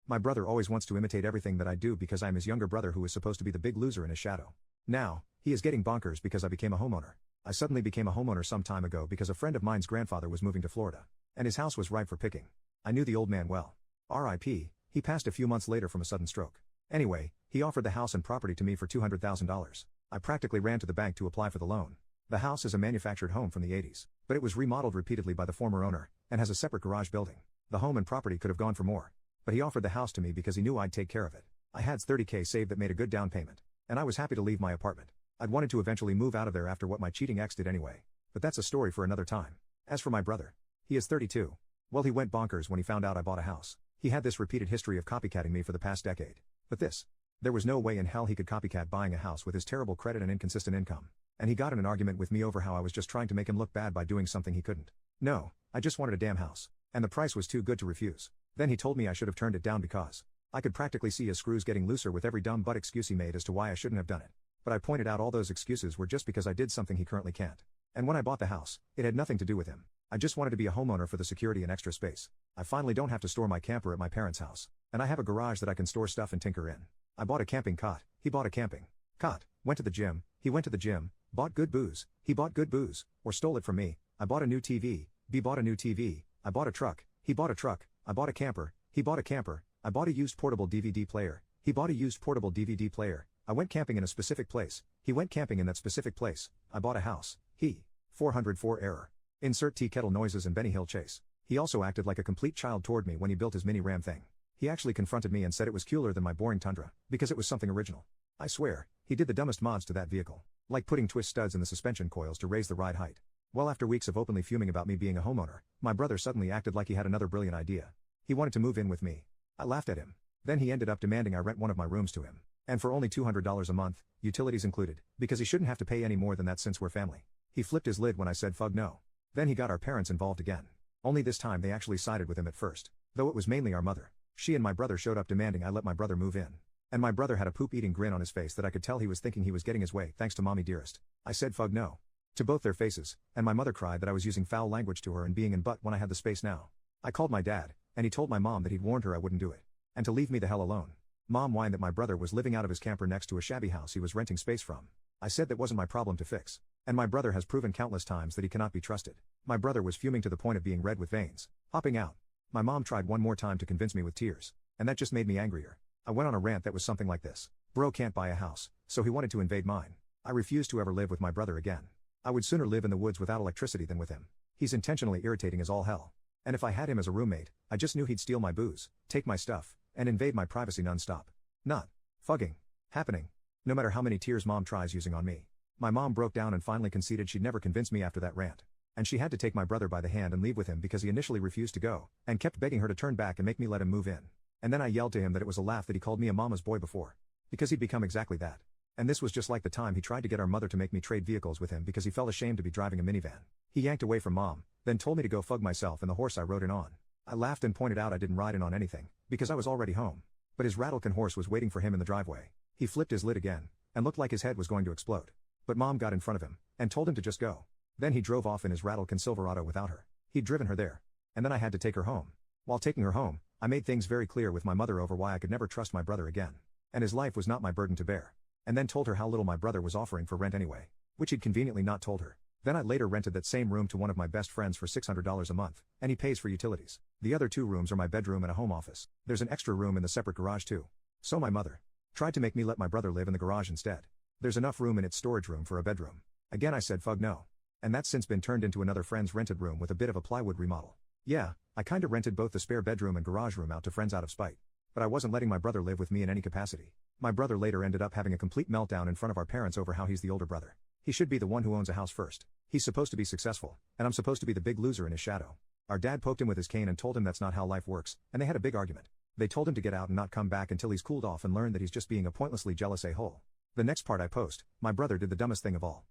My brother always wants to imitate everything that I do because I'm his younger brother who is supposed to be the big loser in his shadow. Now, he is getting bonkers because I became a homeowner. I suddenly became a homeowner some time ago because a friend of mine's grandfather was moving to Florida. And his house was ripe for picking. I knew the old man well. R.I.P., he passed a few months later from a sudden stroke. Anyway, he offered the house and property to me for $200,000. I practically ran to the bank to apply for the loan. The house is a manufactured home from the 80s, but it was remodeled repeatedly by the former owner, and has a separate garage building. The home and property could have gone for more. But he offered the house to me because he knew I'd take care of it. I had $30K saved that made a good down payment. And I was happy to leave my apartment. I'd wanted to eventually move out of there after what my cheating ex did anyway. But that's a story for another time. As for my brother, he is 32. Well, he went bonkers when he found out I bought a house. He had this repeated history of copycatting me for the past decade. But there was no way in hell he could copycat buying a house with his terrible credit and inconsistent income. And he got in an argument with me over how I was just trying to make him look bad by doing something he couldn't. No, I just wanted a damn house. And the price was too good to refuse. Then he told me I should have turned it down because I could practically see his screws getting looser with every dumb butt excuse he made as to why I shouldn't have done it. But I pointed out all those excuses were just because I did something he currently can't. And when I bought the house, it had nothing to do with him. I just wanted to be a homeowner for the security and extra space. I finally don't have to store my camper at my parents' house. And I have a garage that I can store stuff and tinker in. I bought a camping cot, he bought a camping cot, went to the gym, he went to the gym, bought good booze, he bought good booze, or stole it from me. I bought a new TV, B bought a new TV, I bought a truck, he bought a truck, I bought a camper, he bought a camper, I bought a used portable DVD player, he bought a used portable DVD player, I went camping in a specific place, he went camping in that specific place, I bought a house, he. 404 error. Insert tea kettle noises and Benny Hill chase. He also acted like a complete child toward me when he built his mini Ram thing. He actually confronted me and said it was cooler than my boring Tundra, because it was something original. I swear, he did the dumbest mods to that vehicle. Like putting twist studs in the suspension coils to raise the ride height. Well, after weeks of openly fuming about me being a homeowner, my brother suddenly acted like he had another brilliant idea. He wanted to move in with me. I laughed at him. Then he ended up demanding I rent one of my rooms to him. And for only $200 a month, utilities included, because he shouldn't have to pay any more than that since we're family. He flipped his lid when I said fug no. Then he got our parents involved again. Only this time they actually sided with him at first. Though it was mainly our mother. She and my brother showed up demanding I let my brother move in. And my brother had a poop-eating grin on his face that I could tell he was thinking he was getting his way thanks to mommy dearest. I said fug no. To both their faces, and my mother cried that I was using foul language to her and being in butt when I had the space now. I called my dad, and he told my mom that he'd warned her I wouldn't do it. And to leave me the hell alone. Mom whined that my brother was living out of his camper next to a shabby house he was renting space from. I said that wasn't my problem to fix. And my brother has proven countless times that he cannot be trusted. My brother was fuming to the point of being red with veins, hopping out. My mom tried one more time to convince me with tears. And that just made me angrier. I went on a rant that was something like this. Bro can't buy a house, so he wanted to invade mine. I refused to ever live with my brother again. I would sooner live in the woods without electricity than with him. He's intentionally irritating as all hell. And if I had him as a roommate, I just knew he'd steal my booze, take my stuff, and invade my privacy non-stop. Not fugging happening. No matter how many tears mom tries using on me. My mom broke down and finally conceded she'd never convince me after that rant. And she had to take my brother by the hand and leave with him because he initially refused to go, and kept begging her to turn back and make me let him move in. And then I yelled to him that it was a laugh that he called me a mama's boy before. Because he'd become exactly that. And this was just like the time he tried to get our mother to make me trade vehicles with him because he felt ashamed to be driving a minivan. He yanked away from mom, then told me to go fug myself and the horse I rode in on. I laughed and pointed out I didn't ride in on anything, because I was already home. But his rattlekin horse was waiting for him in the driveway. He flipped his lid again, and looked like his head was going to explode. But mom got in front of him, and told him to just go. Then he drove off in his rattlekin Silverado without her. He'd driven her there. And then I had to take her home. While taking her home, I made things very clear with my mother over why I could never trust my brother again. And his life was not my burden to bear. And then told her how little my brother was offering for rent anyway. Which he'd conveniently not told her. Then I later rented that same room to one of my best friends for $600 a month, and he pays for utilities. The other 2 rooms are my bedroom and a home office. There's an extra room in the separate garage too. So my mother tried to make me let my brother live in the garage instead. There's enough room in its storage room for a bedroom. Again I said fug no. And that's since been turned into another friend's rented room with a bit of a plywood remodel. Yeah, I kinda rented both the spare bedroom and garage room out to friends out of spite. But I wasn't letting my brother live with me in any capacity. My brother later ended up having a complete meltdown in front of our parents over how he's the older brother. He should be the one who owns a house first. He's supposed to be successful, and I'm supposed to be the big loser in his shadow. Our dad poked him with his cane and told him that's not how life works, and they had a big argument. They told him to get out and not come back until he's cooled off and learned that he's just being a pointlessly jealous a-hole. The next part I post, my brother did the dumbest thing of all.